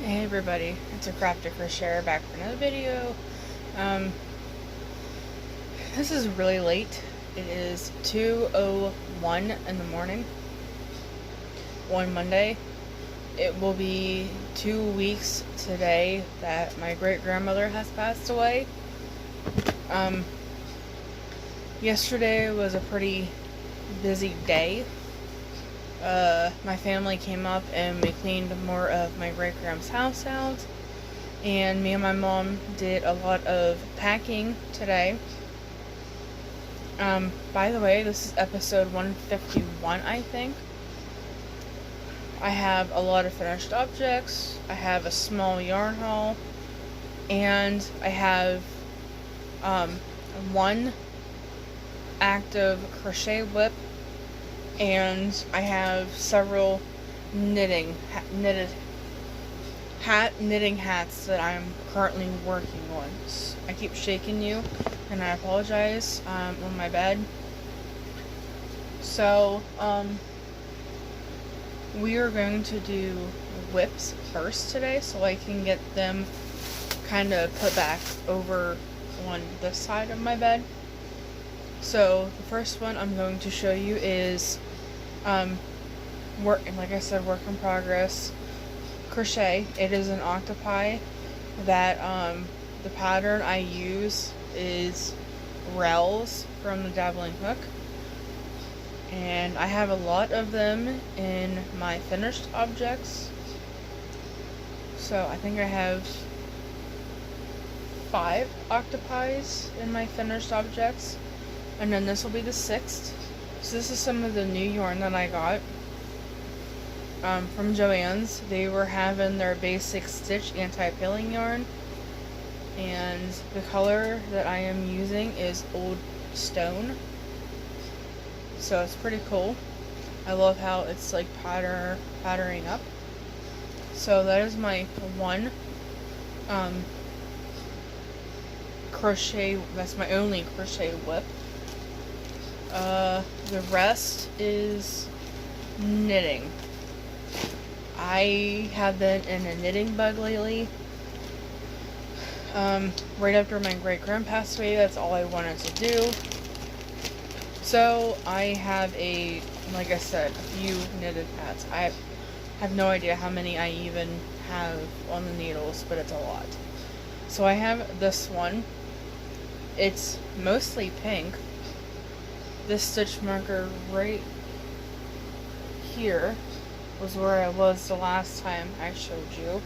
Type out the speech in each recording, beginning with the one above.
Hey everybody, it's a Crafter Crocheter back for another video. Um, this is really late. It is 2:01 in the morning on Monday. It will be 2 weeks today that my great-grandmother has passed away. Yesterday was a pretty busy day. My family came up and we cleaned more of my great-grandma's house out. And me and my mom did a lot of packing today. By the way, this is episode 151, I think. I have a lot of finished objects. I have a small yarn haul. And I have, one active crochet whip. And I have several knitting hats that I'm currently working on. I keep shaking you, and I apologize. On my bed. So, we are going to do whips first today, so I can get them kind of put back over on this side of my bed. So, the first one I'm going to show you is, work in progress crochet. It is an octopi that, the pattern I use is Rells from the Dabbling Hook. And I have a lot of them in my finished objects. So I think I have 5 octopis in my finished objects. And then this will be the 6th. So this is some of the new yarn that I got from Joann's. They were having their basic stitch anti-pilling yarn. And the color that I am using is Old Stone. So it's pretty cool. I love how it's like patterning up. So that is my one crochet, that's my only crochet whip. The rest is knitting. I have been in a knitting bug lately. Right after my great-grand passed away, that's all I wanted to do. So I have like I said, a few knitted hats. I have no idea how many I even have on the needles, but it's a lot. So I have this one. It's mostly pink. This stitch marker right here was where I was the last time I showed you.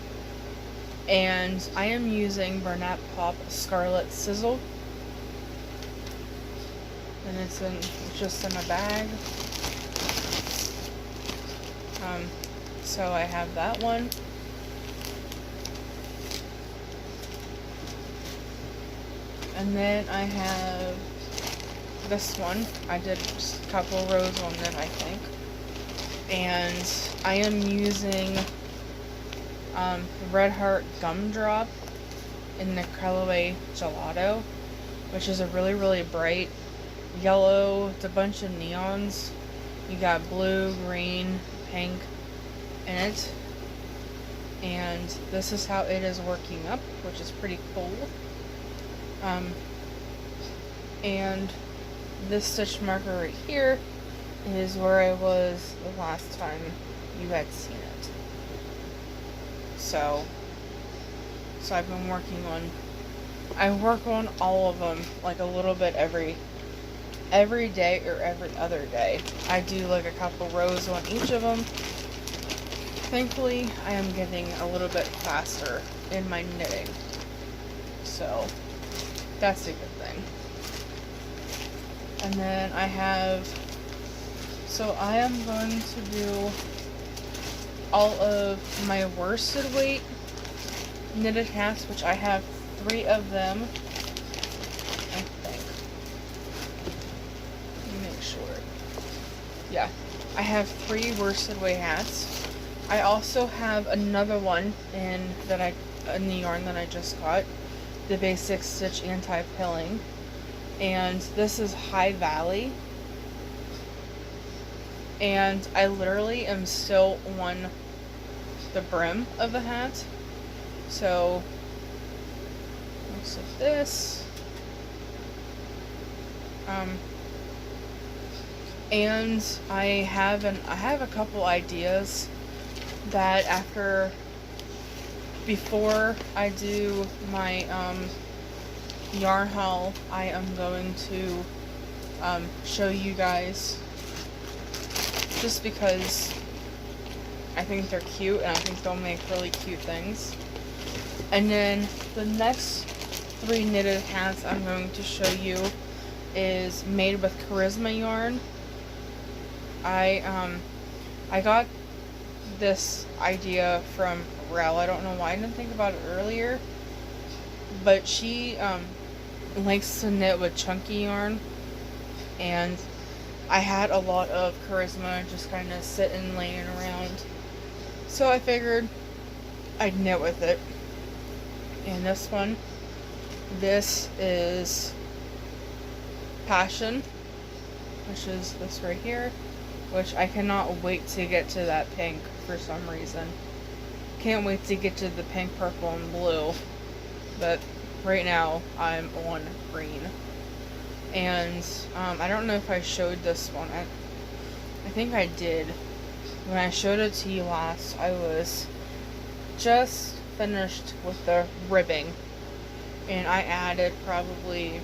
And I am using Bernat Pop Scarlet Sizzle. And it's just in a bag. So I have that one. And then I have this one. I did just a couple rows on it, I think. And I am using Red Heart Gumdrop in the colorway Gelato, which is a really, really bright yellow. It's a bunch of neons. You got blue, green, pink in it. And this is how it is working up, which is pretty cool. And this stitch marker right here is where I was the last time you had seen it. So I've been working on, I work on all of them like a little bit every day or every other day. I do like a couple rows on each of them. Thankfully, I am getting a little bit faster in my knitting. So that's a good thing. And then I am going to do all of my worsted weight knitted hats, which I have 3 of them, I think. Let me make sure. Yeah, I have 3 worsted weight hats. I also have another one in the yarn that I just got, the Basic Stitch Anti-Pilling, and this is High Valley. And I literally am still on the brim of the hat. So looks like this. And I have a couple ideas that before I do my yarn haul, I am going to show you guys, just because I think they're cute and I think they'll make really cute things. And then the next 3 knitted hats I'm going to show you is made with Charisma yarn. I got this idea from Rel. I don't know why I didn't think about it earlier, but she likes to knit with chunky yarn, and I had a lot of Charisma just kind of sitting, laying around, so I figured I'd knit with it. And this is Passion, which is this right here, which I cannot wait to get to that pink for some reason. Can't wait to get to the pink, purple, and blue, but right now I'm on green. And I don't know if I showed this one. I think I did. When I showed it to you last, I was just finished with the ribbing, and I added probably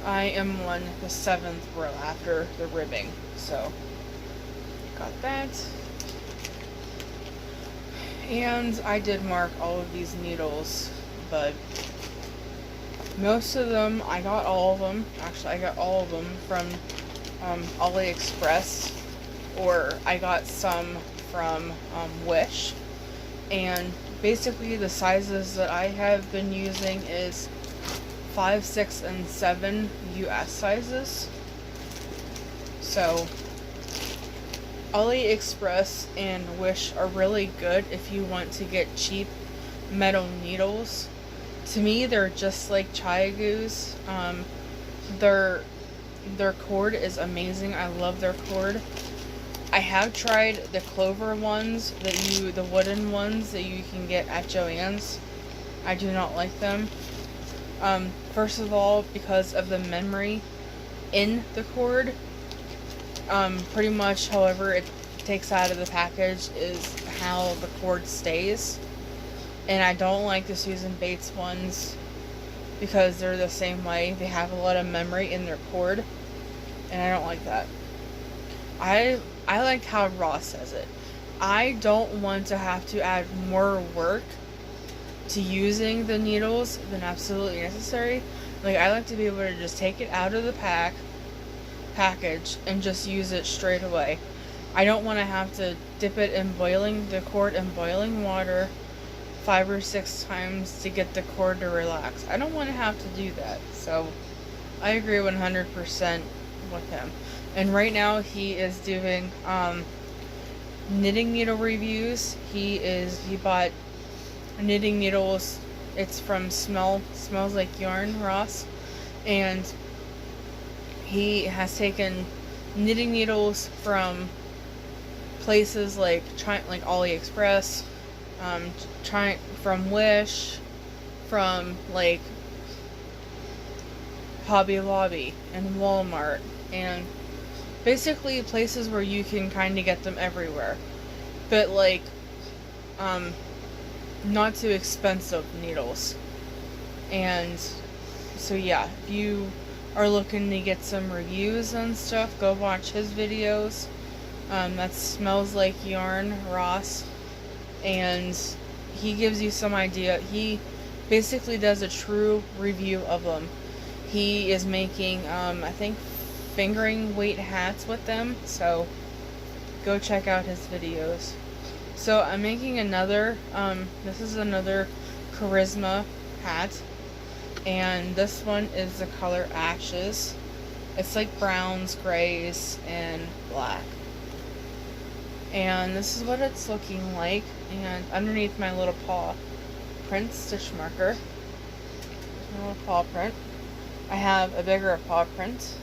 I am on the 7th row after the ribbing, so got that. And I did mark all of these needles, but most of them, I got all of them. Actually, I got all of them from AliExpress, or I got some from Wish. And basically the sizes that I have been using is 5, 6, and 7 US sizes. So AliExpress and Wish are really good if you want to get cheap metal needles. To me, they're just like ChiaGoos. Their cord is amazing. I love their cord. I have tried the clover ones, the wooden ones that you can get at Joann's. I do not like them. First of all, because of the memory in the cord. Pretty much, however it takes out of the package is how the cord stays. And I don't like the Susan Bates ones because they're the same way. They have a lot of memory in their cord, and I don't like that. I like how Ross says it. I don't want to have to add more work to using the needles than absolutely necessary. Like, I like to be able to just take it out of the package and just use it straight away. I don't want to have to dip it in the cord in boiling water 5 or 6 times to get the cord to relax. I don't want to have to do that. So I agree 100% with him. And right now he is doing knitting needle reviews. He bought knitting needles. It's from Smells Like Yarn, Ross, and he has taken knitting needles from places like AliExpress, from Wish, from like Hobby Lobby and Walmart, and basically places where you can kind of get them everywhere, but like not too expensive needles. And so yeah, if you are looking to get some reviews and stuff, go watch his videos. That Smells Like Yarn, Ross, and he gives you some idea. He basically does a true review of them. He is making I think fingering weight hats with them, so go check out his videos. So I'm making another, this is another Charisma hat, and this one is the color Ashes. It's like browns, grays, and black. And this is what it's looking like, and underneath my little paw print stitch marker, my little paw print, I have a bigger paw print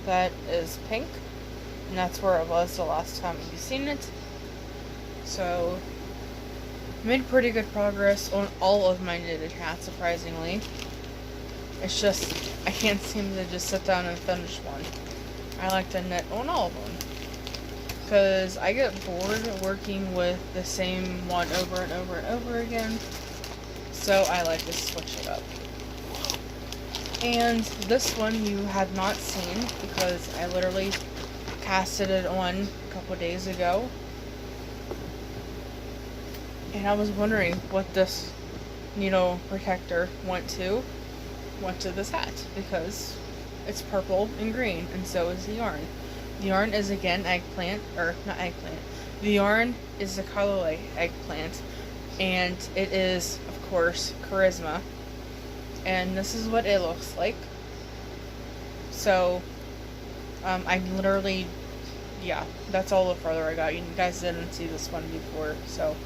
that is pink, and that's where it was the last time you've seen it. So, made pretty good progress on all of my knitted hats, surprisingly. It's just, I can't seem to just sit down and finish one. I like to knit on all of them, because I get bored working with the same one over and over and over again, so I like to switch it up. And this one you have not seen, because I literally casted it on a couple days ago, and I was wondering what this needle protector went to this hat, because it's purple and green, and so is the yarn. The yarn is again eggplant, or not eggplant. The yarn is the colorway eggplant, and it is, of course, Charisma. And this is what it looks like. So, I literally, yeah, that's all the further I got. You guys didn't see this one before, so.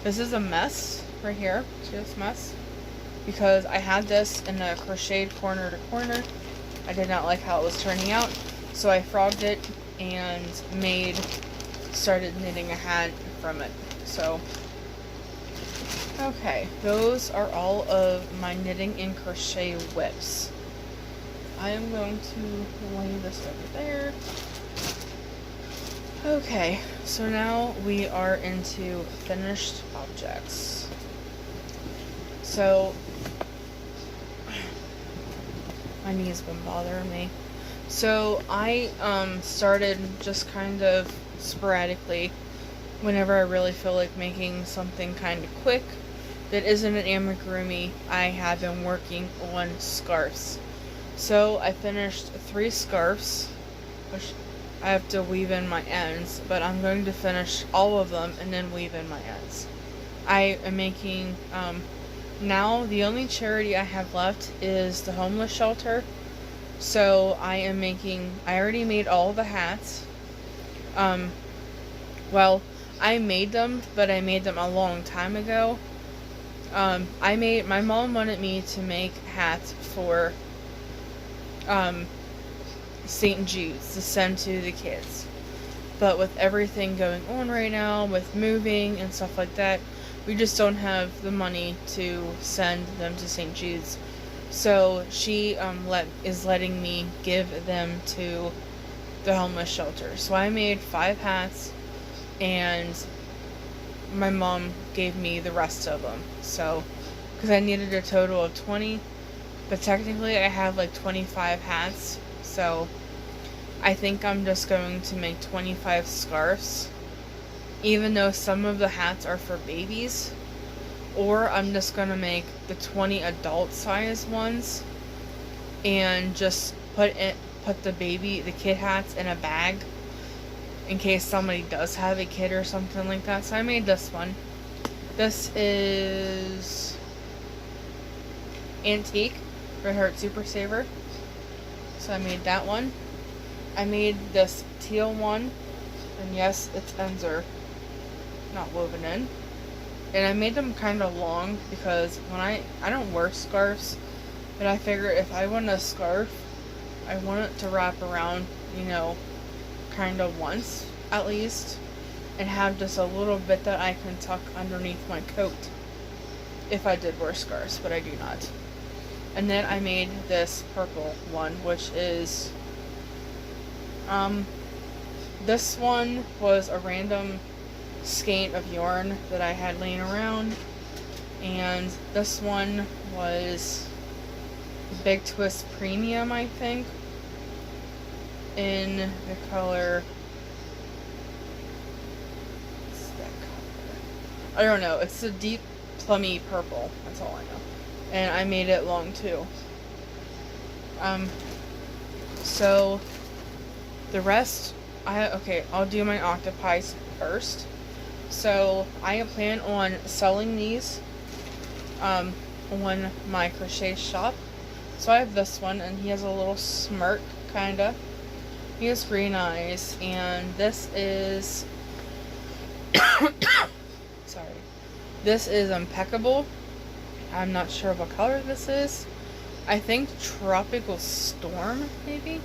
This is a mess right here. See this mess? Because I had this in a crocheted corner to corner. I did not like how it was turning out, so I frogged it and started knitting a hat from it. So, okay, those are all of my knitting and crochet whips. I am going to lay this over there. Okay, so now we are into finished objects. So, my knee's been bothering me. So, I started just kind of sporadically, whenever I really feel like making something kind of quick that isn't an amigurumi. I have been working on scarves. So, I finished 3 scarves, which I have to weave in my ends, but I'm going to finish all of them and then weave in my ends. I am making, now the only charity I have left is the homeless shelter. So I already made all the hats. Well, I made them, but I made them a long time ago. My mom wanted me to make hats for, St. Jude's to send to the kids. But with everything going on right now, with moving and stuff like that, we just don't have the money to send them to St. Jude's. So she is letting me give them to the homeless shelter. So I made 5 hats, and my mom gave me the rest of them. So, because I needed a total of 20, but technically I have like 25 hats. So I think I'm just going to make 25 scarves, even though some of the hats are for babies. Or I'm just going to make the 20 adult size ones and just put the kid hats in a bag in case somebody does have a kid or something like that. So I made this one. This is Antique Red Heart Super Saver. So I made that one. I made this teal one, and yes, its ends are not woven in. And I made them kind of long because when I don't wear scarves, but I figure if I want a scarf, I want it to wrap around, kind of once at least, and have just a little bit that I can tuck underneath my coat if I did wear scarves, but I do not. And then I made this purple one, which is, this one was a random skein of yarn that I had laying around, and this one was Big Twist Premium, I think, in the color, what's that color? I don't know, it's a deep plummy purple, that's all I know. And I made it long too. So the rest, I'll do my octopies first. So I plan on selling these on my crochet shop. So I have this one, and he has a little smirk, kinda. He has green eyes, and this is sorry. This is Impeccable. I'm not sure what color this is. I think Tropical Storm, maybe?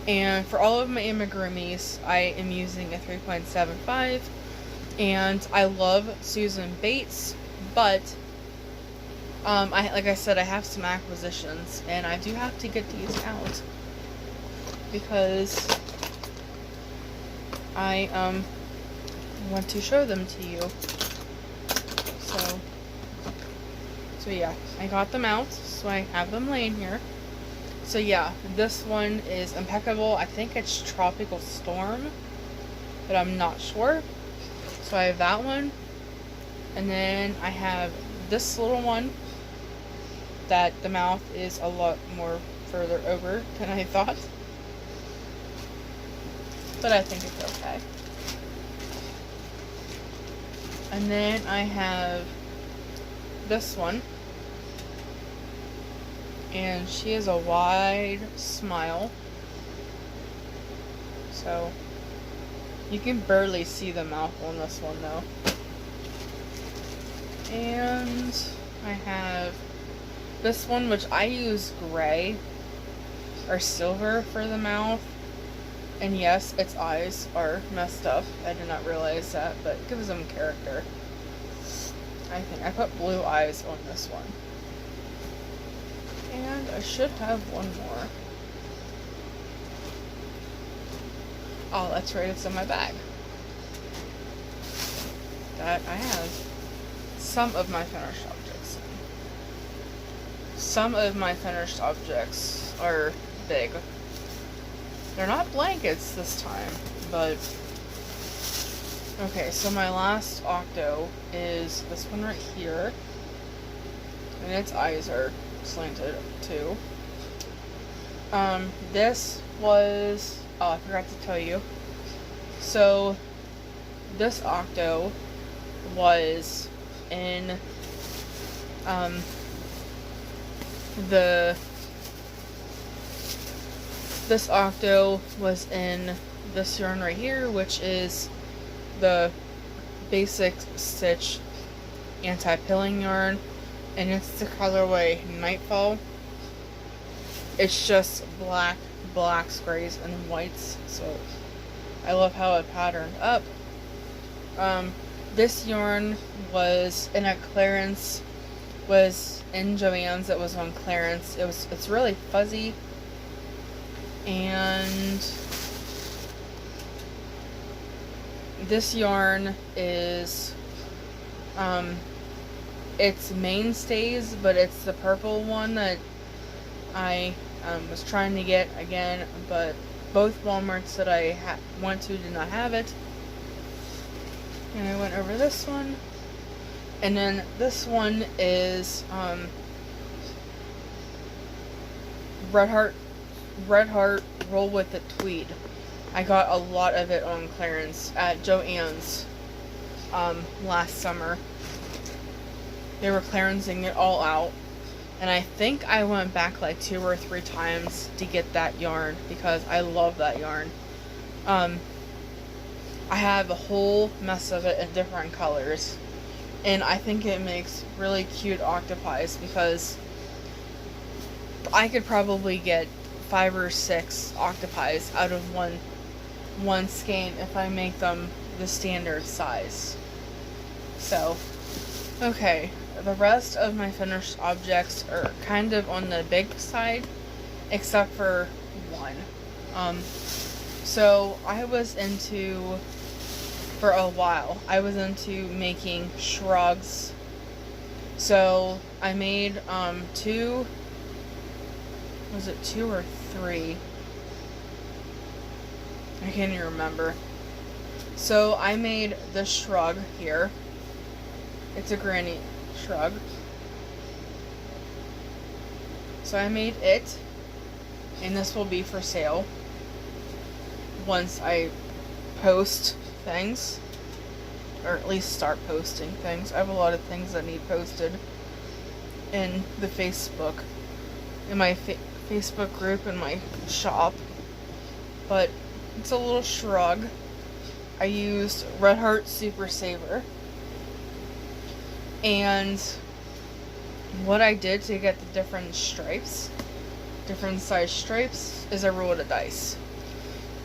And for all of my amigurumis, I am using a 3.75. And I love Susan Bates, but like I said, I have some acquisitions, and I do have to get these out because I want to show them to you. So yeah, I got them out, so I have them laying here. So yeah, this one is impeccable. I think it's Tropical Storm, but I'm not sure. So I have that one, and then I have this little one that the mouth is a lot more further over than I thought, but I think it's okay. And then I have this one, and she has a wide smile, so you can barely see the mouth on this one though. And I have this one, which I use gray or silver for the mouth. And yes, its eyes are messed up. I did not realize that, but it gives them character. I think I put blue eyes on this one. And I should have one more. Oh, that's right, it's in my bag. That I have some of my finished objects in. Some of my finished objects are big. They're not blankets this time, but okay, so my last Octo is this one right here, and its eyes are slanted too. This was, oh, I forgot to tell you. So this Octo was in this Octo was in this yarn right here, which is the Basic Stitch anti-pilling yarn, and it's the colorway Nightfall. It's just blacks, grays, and whites, so I love how it patterned up. This yarn was in a clearance, was in Joann's. It was on clearance. It's really fuzzy, and this yarn is it's Mainstays, but it's the purple one that I was trying to get again, but both Walmarts that I went to did not have it. And I went over this one, and then this one is Red Heart Roll With It Tweed. I got a lot of it on clearance at Joann's last summer. They were clearancing it all out, and I think I went back like 2 or 3 times to get that yarn because I love that yarn. I have a whole mess of it in different colors, and I think it makes really cute octopies because I could probably get 5 or 6 octopies out of one skein if I make them the standard size. So, okay, the rest of my finished objects are kind of on the big side, except for one. So I was into, for a while, I was into making shrugs. So I made 2, was it 2 or 3? I can't even remember. So I made this shrug here. It's a granny shrug. So I made it, and this will be for sale once I post things, or at least start posting things. I have a lot of things that need posted in the Facebook, in my Facebook group, in my shop, but it's a little shrug. I used Red Heart Super Saver, and what I did to get the different stripes, different size stripes, is I rolled a dice.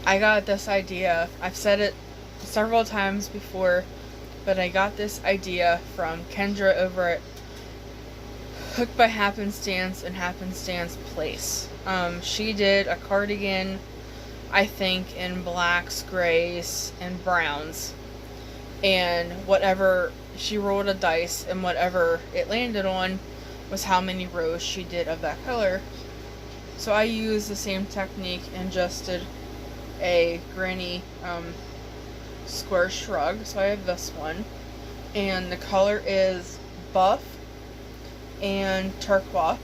I got this idea. I've said it several times before, but I got this idea from Kendra over at Hooked by Happenstance and Happenstance Place. She did a cardigan, I think, in blacks, grays, and browns. And whatever, she rolled a dice, and whatever it landed on was how many rows she did of that color. So I used the same technique and just did a granny square shrug. So I have this one, and the color is buff and turquoise.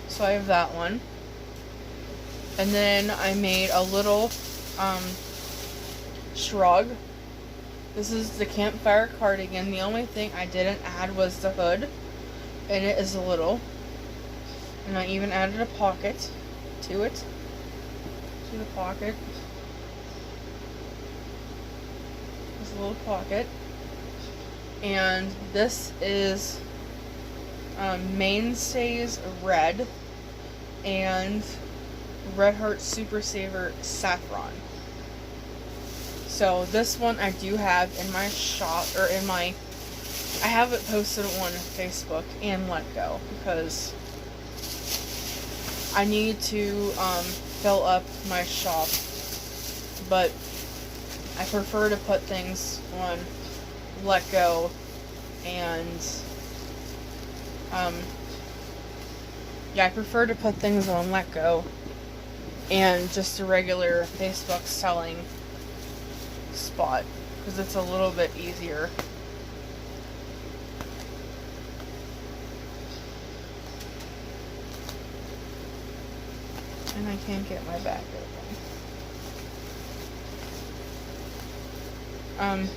So I have that one. And then I made a little shrug. This is the campfire cardigan. The only thing I didn't add was the hood, and it is little. And I even added a pocket to it. To the pocket. There's a little pocket. And this is Mainstays Red and Red Heart Super Saver Saffron. So this one I do have in my shop, or in my, I have it posted on Facebook and Letgo, because I need to fill up my shop, but I prefer to put things on Letgo and I prefer to put things on Letgo and just a regular Facebook selling spot, because it's a little bit easier. And I can't get my back open.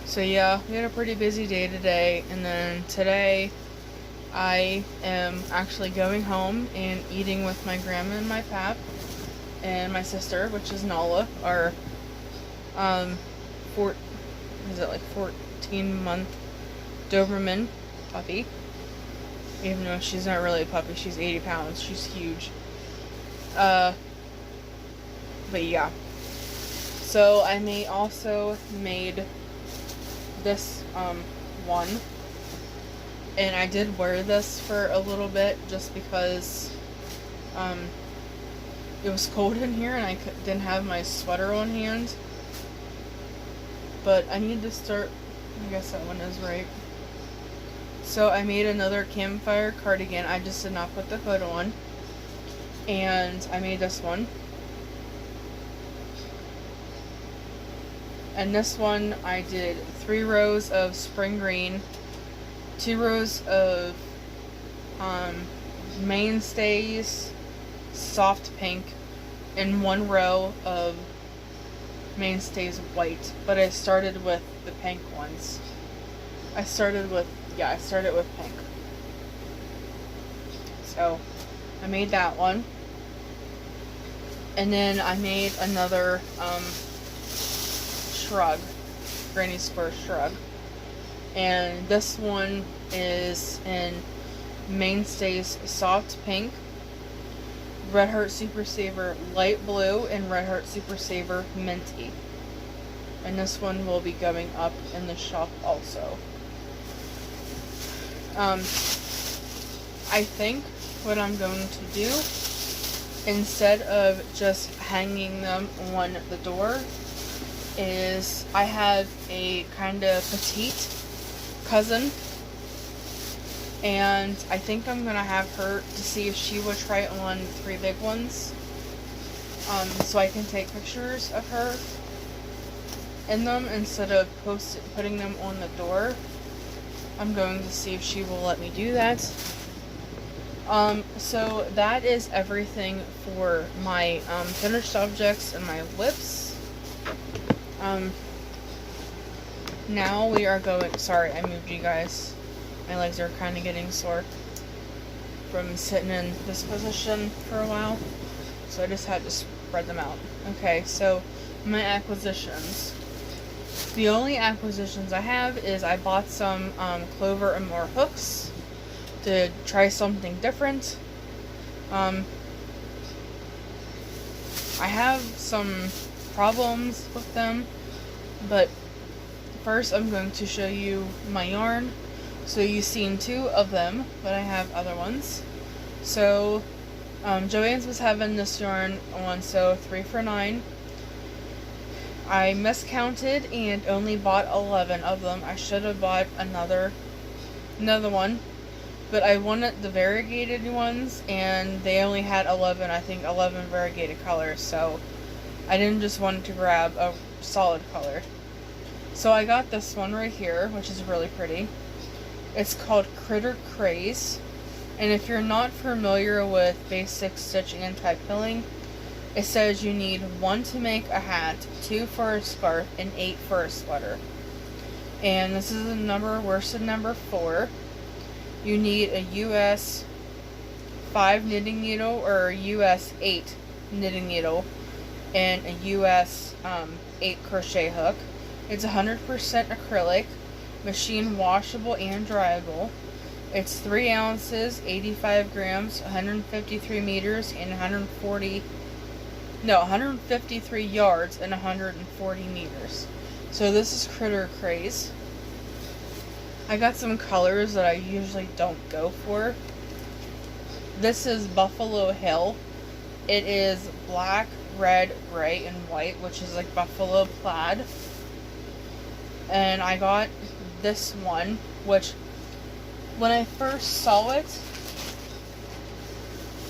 So yeah, we had a pretty busy day today, and then today I am actually going home and eating with my grandma and my pap and my sister, which is Nala, our 14-month Doberman puppy. Even though she's not really a puppy, she's 80 pounds. She's huge. But yeah. So I also made this one, and I did wear this for a little bit just because it was cold in here and I didn't have my sweater on hand. But I need to start, I guess that one is right. So I made another campfire cardigan. I just did not put the hood on. And I made this one. And this one I did 3 rows of spring green, 2 rows of Mainstays soft pink, and 1 row of Mainstays white. But I started with the pink ones. I started with pink. So I made that one. And then I made another shrug, granny square shrug, and this one is in Mainstays soft pink, Red Heart Super Saver light blue, and Red Heart Super Saver minty. And this one will be going up in the shop also. I think what I'm going to do, instead of just hanging them on the door, is I have a kind of petite cousin, and I think I'm gonna have her to see if she would try on 3 big ones, so I can take pictures of her in them instead of putting them on the door. I'm going to see if she will let me do that. So that is everything for my finished objects and my lips. Now we are going, sorry, I moved you guys. My legs are kind of getting sore from sitting in this position for a while. So I just had to spread them out. Okay, so my acquisitions. The only acquisitions I have is I bought some Clover and More hooks to try something different. I have some problems with them, but first I'm going to show you my yarn. So you've seen 2 of them, but I have other ones. So Joann's was having this yarn on sale 3 for $9. I miscounted and only bought 11 of them. I should have bought another one, but I wanted the variegated ones, and they only had 11, I think 11 variegated colors, so I didn't just want to grab a solid color. So I got this one right here, which is really pretty. It's called Critter Craze, and if you're not familiar with basic stitch anti-pilling, it says you need 1 to make a hat, 2 for a scarf, and 8 for a sweater. And this is a number, worsted number 4. You need a US 5 knitting needle or a US 8 knitting needle and a US 8 crochet hook. It's 100% acrylic, machine washable and dryable. It's 3 ounces, 85 grams, 153 meters, and 153 yards and 140 meters. So this is Critter Craze. I got some colors that I usually don't go for. This is Buffalo Hill. It is black, red, gray, and white, which is like buffalo plaid. And I got this one, which when I first saw it,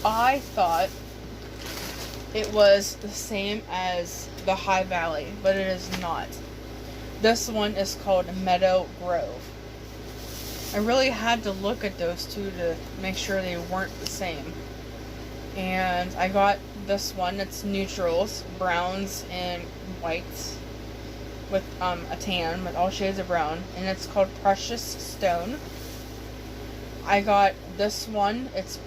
I thought it was the same as the High Valley, but it is not. This one is called Meadow Grove. I really had to look at those 2 to make sure they weren't the same. And I got this one. It's neutrals, browns and whites with a tan, with all shades of brown, and it's called Precious Stone. I got this one. It's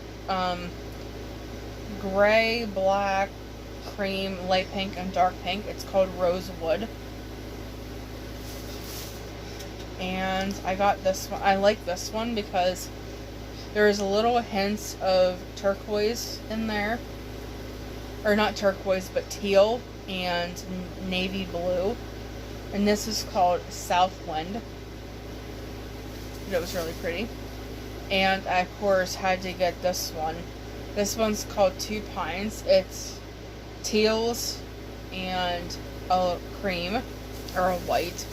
gray, black, cream, light pink, and dark pink. It's called Rosewood. And I got this one. I like this one because there's a little hints of turquoise in there. Or not turquoise, but teal and navy blue. And this is called Southwind. It was really pretty. And I, of course, had to get this one. This one's called Two Pines. It's teals and a cream, or a white.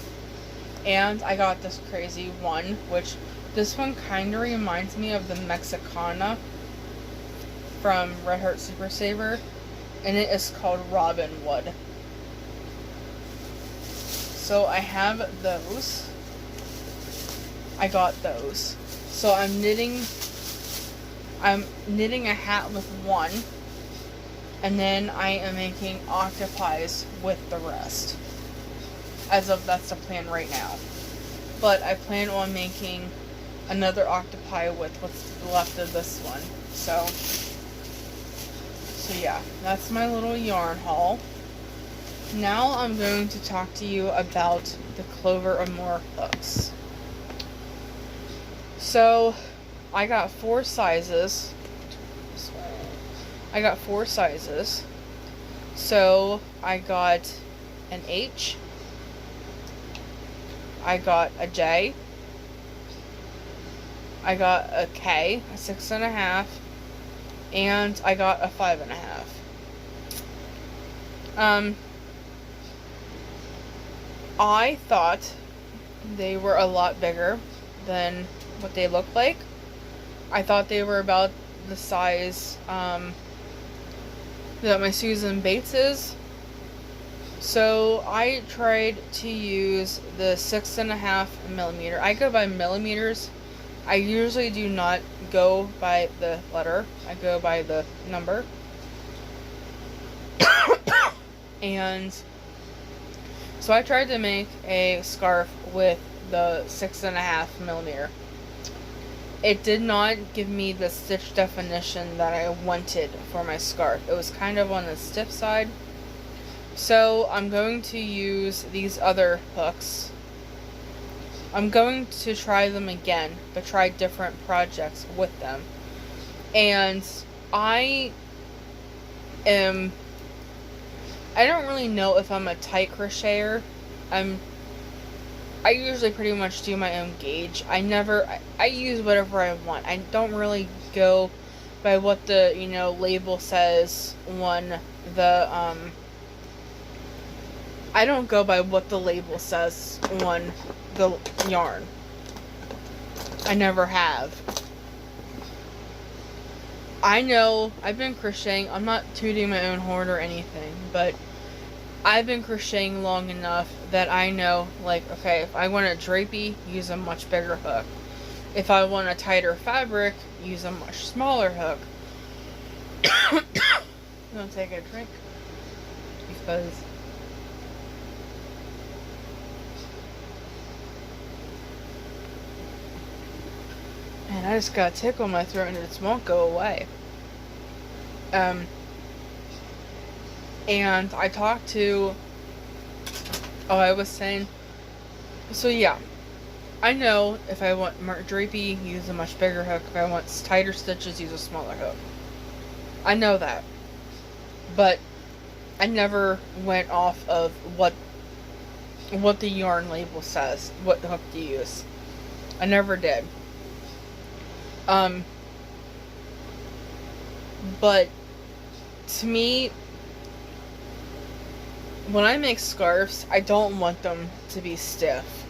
And I got this crazy one, which this one kind of reminds me of the Mexicana from Red Heart Super Saver. And it is called Robin Wood. So I have those. I got those. So I'm knitting a hat with one, and then I am making octopies with the rest. As of, that's the plan right now. But I plan on making another octopi with what's left of this one. So yeah, that's my little yarn haul. Now I'm going to talk to you about the Clover Amour hooks. So I got 4 sizes. So I got an H, I got a J, I got a K, a 6.5, and I got a 5.5. I thought they were a lot bigger than what they looked like. I thought they were about the size that my Susan Bates is. So I tried to use the 6.5 millimeter. I go by millimeters. I usually do not go by the letter. I go by the number. And so I tried to make a scarf with the 6.5 millimeter. It did not give me the stitch definition that I wanted for my scarf. It was kind of on the stiff side. So I'm going to use these other hooks. I'm going to try them again, but try different projects with them. And I am I don't really know if I'm a tight crocheter. I usually pretty much do my own gauge. I use whatever I want. I don't really go by what the, label says on the, I don't go by what the label says on the yarn. I never have. I know I've been crocheting. I'm not tooting my own horn or anything, but I've been crocheting long enough that I know, like, okay, if I want a drapey, use a much bigger hook. If I want a tighter fabric, use a much smaller hook. I'm gonna take a drink because man, I just got a tickle in my throat and it just won't go away. And I talked to, I was saying, so yeah, I know if I want drapey, use a much bigger hook. If I want tighter stitches, use a smaller hook. I know that. But I never went off of what the yarn label says, what hook to use. I never did. But to me, when I make scarves, I don't want them to be stiff.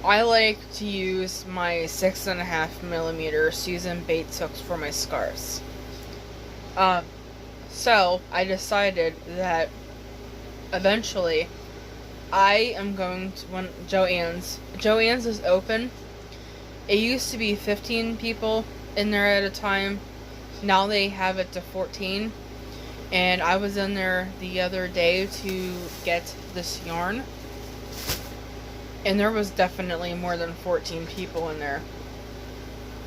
I like to use my 6.5mm Susan Bates hooks for my scarves. So I decided that eventually I am going to, when Joann's is open. It used to be 15 people in there at a time. Now they have it to 14. And I was in there the other day to get this yarn. And there was definitely more than 14 people in there.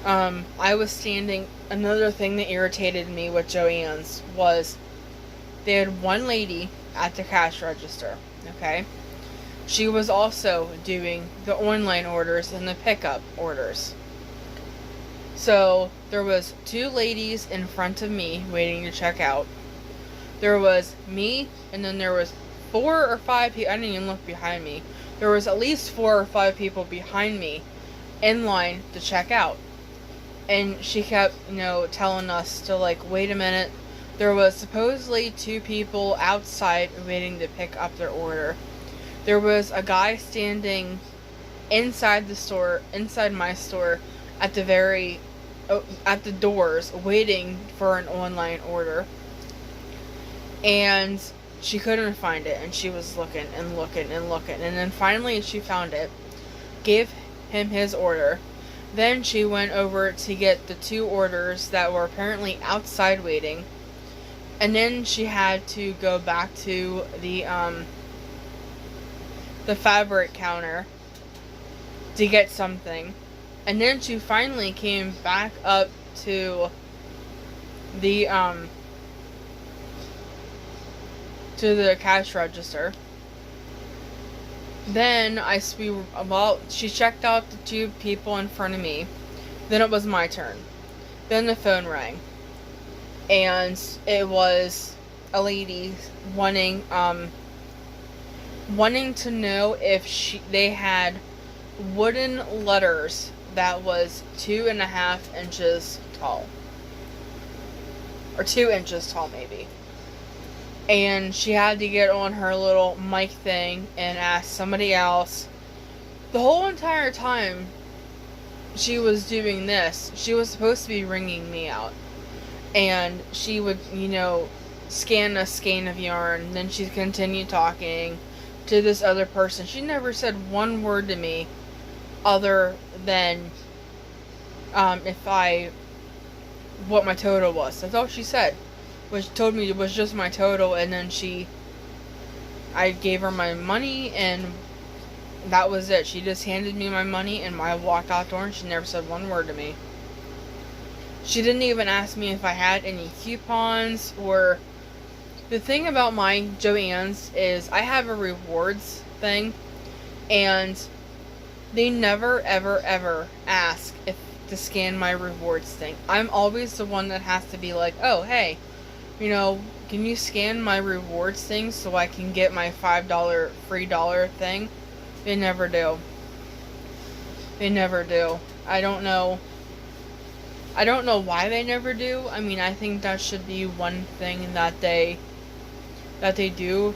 I was standing, another thing that irritated me with Joann's was they had one lady at the cash register, okay? She was also doing the online orders and the pickup orders. So there was two ladies in front of me waiting to check out. There was me, and then there was 4 or 5 people. I didn't even look behind me. There was at least 4 or 5 people behind me in line to check out. And she kept, telling us to, wait a minute. There was supposedly 2 people outside waiting to pick up their order. There was a guy standing inside the store, inside my store, at the doors, waiting for an online order. And she couldn't find it, and she was looking and looking and looking. And then finally she found it, gave him his order. Then she went over to get the 2 orders that were apparently outside waiting. And then she had to go back to the fabric counter to get something. And then she finally came back up to the cash register. Then she checked out the 2 people in front of me. Then it was my turn. Then the phone rang. And it was a lady wanting to know if they had wooden letters that was 2.5 inches tall. Or 2 inches tall, maybe. And she had to get on her little mic thing and ask somebody else. The whole entire time she was doing this, she was supposed to be ringing me out. And she would, scan a skein of yarn. Then she'd continue talking to this other person. She never said one word to me other than what my total was. That's all she said. Which told me it was just my total, and then I gave her my money, and that was it. She just handed me my money, and I walked out the door, and she never said one word to me. She didn't even ask me if I had any coupons, or... The thing about my Joann's is I have a rewards thing, and they never, ever, ever ask to scan my rewards thing. I'm always the one that has to be like, oh, hey, can you scan my rewards thing so I can get my $5 free dollar thing? They never do. They never do. I don't know why they never do. I mean, I think that should be one thing that they do,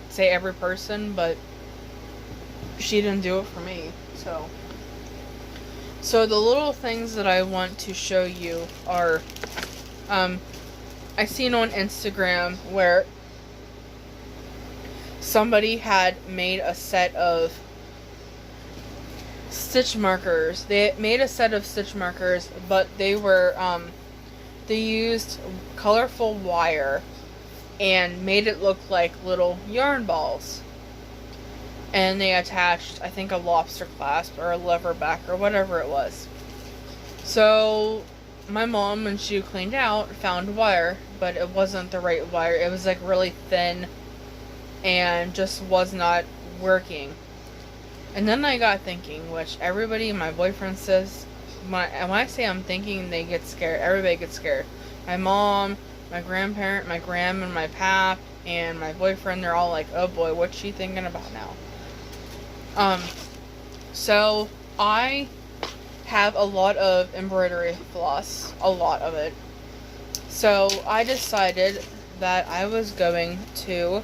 say every person, but she didn't do it for me. So the little things that I want to show you are, I seen on Instagram where somebody had made a set of stitch markers. They made a set of stitch markers, but they were, they used colorful wire and made it look like little yarn balls. And they attached, I think, a lobster clasp or a lever back or whatever it was. So my mom, when she cleaned out, found wire, but it wasn't the right wire. It was like really thin and just was not working. And then I got thinking, which everybody, my boyfriend says, when I say I'm thinking, they get scared. Everybody gets scared. My mom, my grandparent, my grandma, and my pap, and my boyfriend, they're all like, oh boy, what's she thinking about now? So I have a lot of embroidery floss, a lot of it. So I decided that I was going to,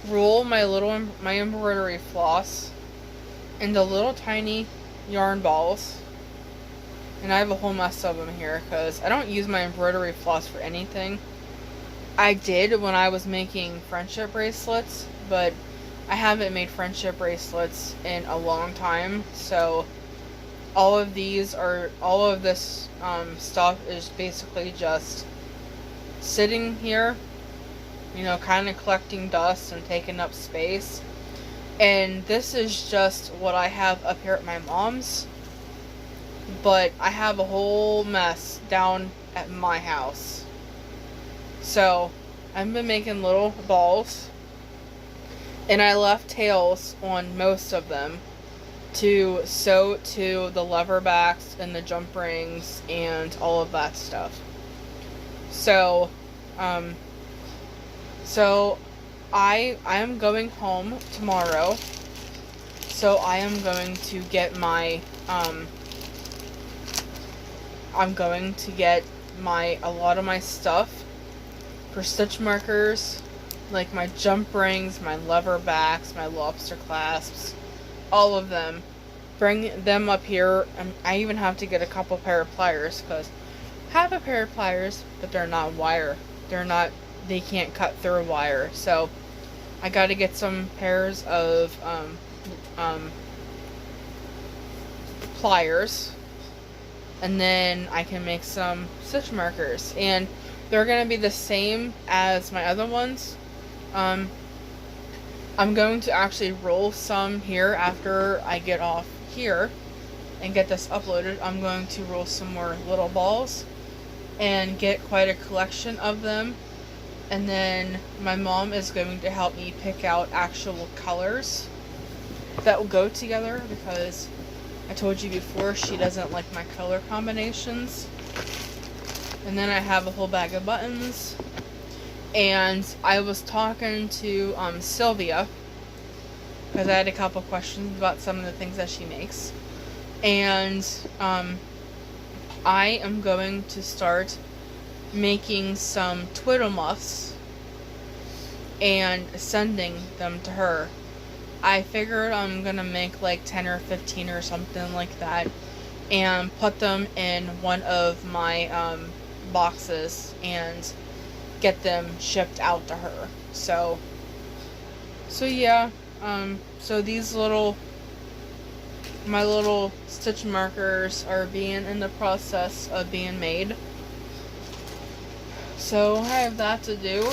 roll my embroidery floss into little tiny yarn balls. And I have a whole mess of them here because I don't use my embroidery floss for anything. I did when I was making friendship bracelets, but I haven't made friendship bracelets in a long time, so all of this stuff is basically just sitting here, you know, kind of collecting dust and taking up space. And this is just what I have up here at my mom's, but I have a whole mess down at my house. So I've been making little balls, and I left tails on most of them to sew to the lever backs and the jump rings and all of that stuff. So, I am going home tomorrow. So I am going to get my, a lot of my stuff for stitch markers, like my jump rings, my lever backs, my lobster clasps, all of them. Bring them up here, and I even have to get a couple pair of pliers, because I have a pair of pliers, but they're not wire. They can't cut through wire, so I gotta get some pairs of, pliers, and then I can make some stitch markers, and they're gonna be the same as my other ones. I'm going to actually roll some here after I get off here and get this uploaded. I'm going to roll some more little balls and get quite a collection of them, and then my mom is going to help me pick out actual colors that will go together, because I told you before she doesn't like my color combinations. And then I have a whole bag of buttons. And I was talking to Sylvia, because I had a couple questions about some of the things that she makes. And I am going to start making some twiddle muffs and sending them to her. I figured I'm gonna make like 10 or 15 or something like that, and put them in one of my boxes and get them shipped out to her. So yeah, so these my little stitch markers are being in the process of being made. So I have that to do.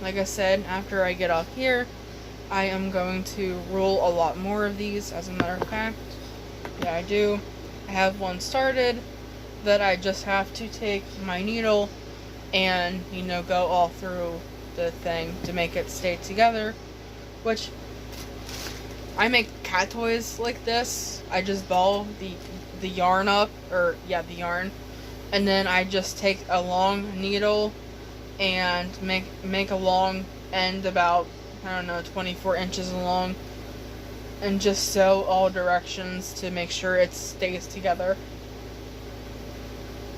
Like I said, after I get off here, I am going to roll a lot more of these, as a matter of fact. Yeah, I do. I have one started that I just have to take my needle and, you know, go all through the thing to make it stay together, which I make cat toys like this. I just ball the yarn up, the yarn, and then I just take a long needle and make a long end about, I don't know, 24 inches long, and just sew all directions to make sure it stays together.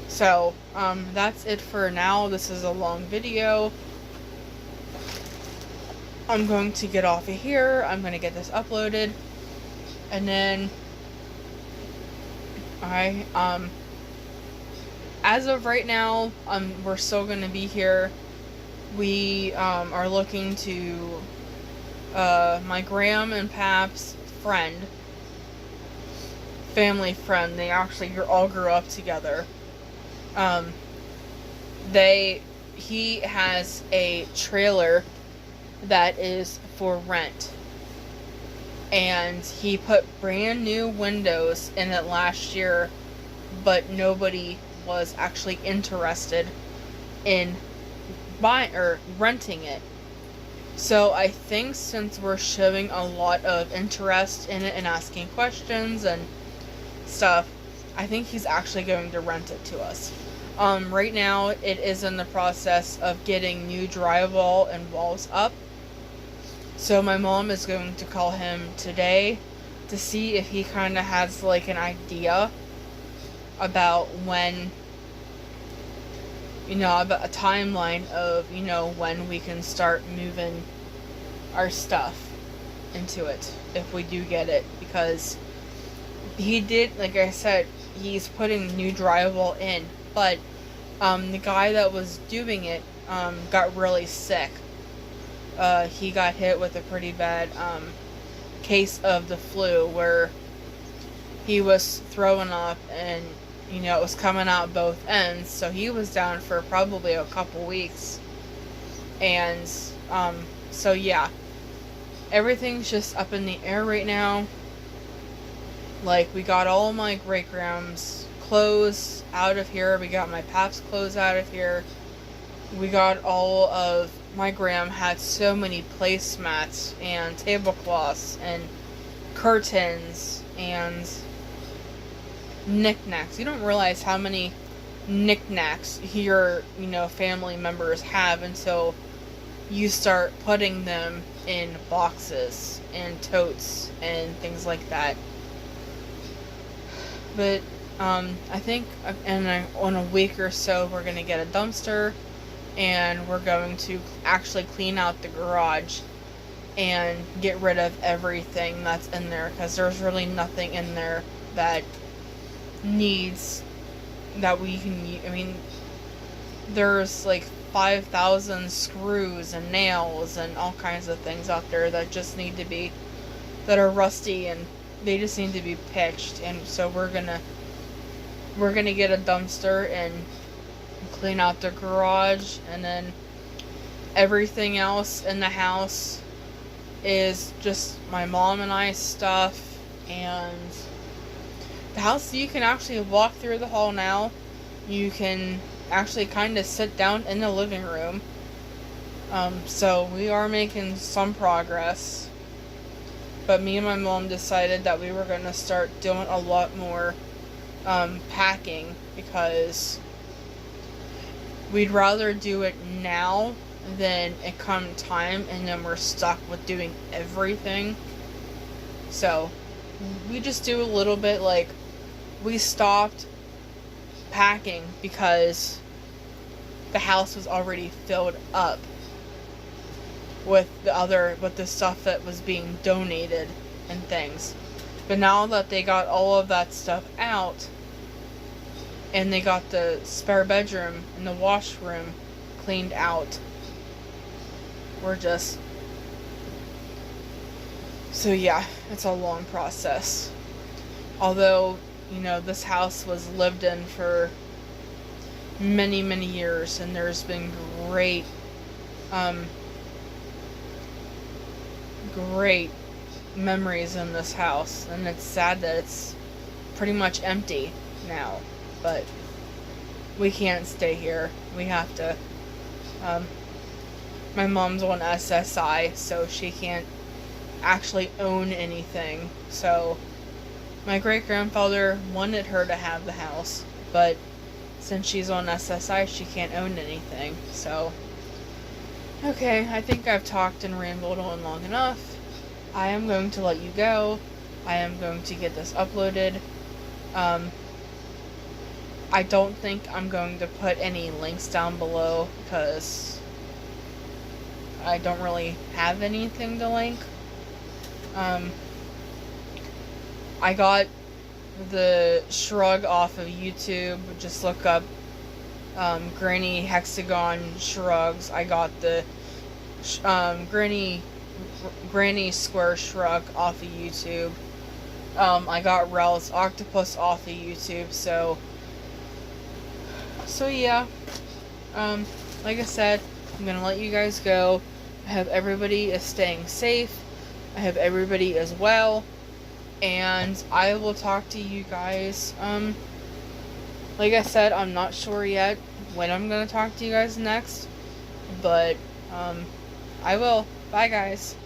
So, that's it for now. This is a long video. I'm going to get off of here. I'm going to get this uploaded. And then, as of right now, we're still going to be here. We, are looking to, my Graham and Pap's family friend. They actually all grew up together. He has a trailer that is for rent, and he put brand new windows in it last year, but nobody was actually interested in buying or renting it. So I think since we're showing a lot of interest in it and asking questions and stuff, I think he's actually going to rent it to us. Right now, it is in the process of getting new drywall and walls up. So my mom is going to call him today to see if he kind of has like an idea about when, about a timeline of, when we can start moving our stuff into it, if we do get it. Because he did, like I said, he's putting new drywall in, but the guy that was doing it got really sick. He got hit with a pretty bad case of the flu, where he was throwing up and it was coming out both ends, so he was down for probably a couple weeks. And so yeah, everything's just up in the air right now. Like, we got all my great grand's clothes out of here. We got my Pap's clothes out of here. We got all of my Graham had so many placemats and tablecloths and curtains and knickknacks. You don't realize how many knickknacks your family members have until you start putting them in boxes and totes and things like that. But I think in a week or so we're going to get a dumpster, and we're going to actually clean out the garage and get rid of everything that's in there, because there's really nothing in there that needs that we can use. I mean, there's like 5,000 screws and nails and all kinds of things out there that just need to be, that are rusty, and they just need to be pitched. And so we're gonna get a dumpster and clean out the garage, and then everything else in the house is just my mom and I's stuff. And the house, you can actually walk through the hall now. You can actually kind of sit down in the living room. So we are making some progress. But me and my mom decided that we were going to start doing a lot more packing, because we'd rather do it now than it come time and then we're stuck with doing everything. So we just do a little bit. Like, we stopped packing because the house was already filled up with the stuff that was being donated and things. But now that they got all of that stuff out, and they got the spare bedroom and the washroom cleaned out, so yeah, it's a long process. Although, this house was lived in for many, many years, and there's been great memories in this house, and it's sad that it's pretty much empty now. But we can't stay here. We have to. My mom's on SSI, so she can't actually own anything. So my great grandfather wanted her to have the house, but since she's on SSI, she can't own anything. So, okay, I think I've talked and rambled on long enough. I am going to let you go. I am going to get this uploaded. I don't think I'm going to put any links down below because I don't really have anything to link. I got the shrug off of YouTube. Just look up Granny Hexagon shrugs. I got the Granny Square shrug off of YouTube. I got Rel's octopus off of YouTube. So yeah. Like I said, I'm gonna let you guys go. I hope everybody is staying safe. I hope everybody is well. And I will talk to you guys. Like I said, I'm not sure yet when I'm gonna talk to you guys next. But, I will. Bye, guys.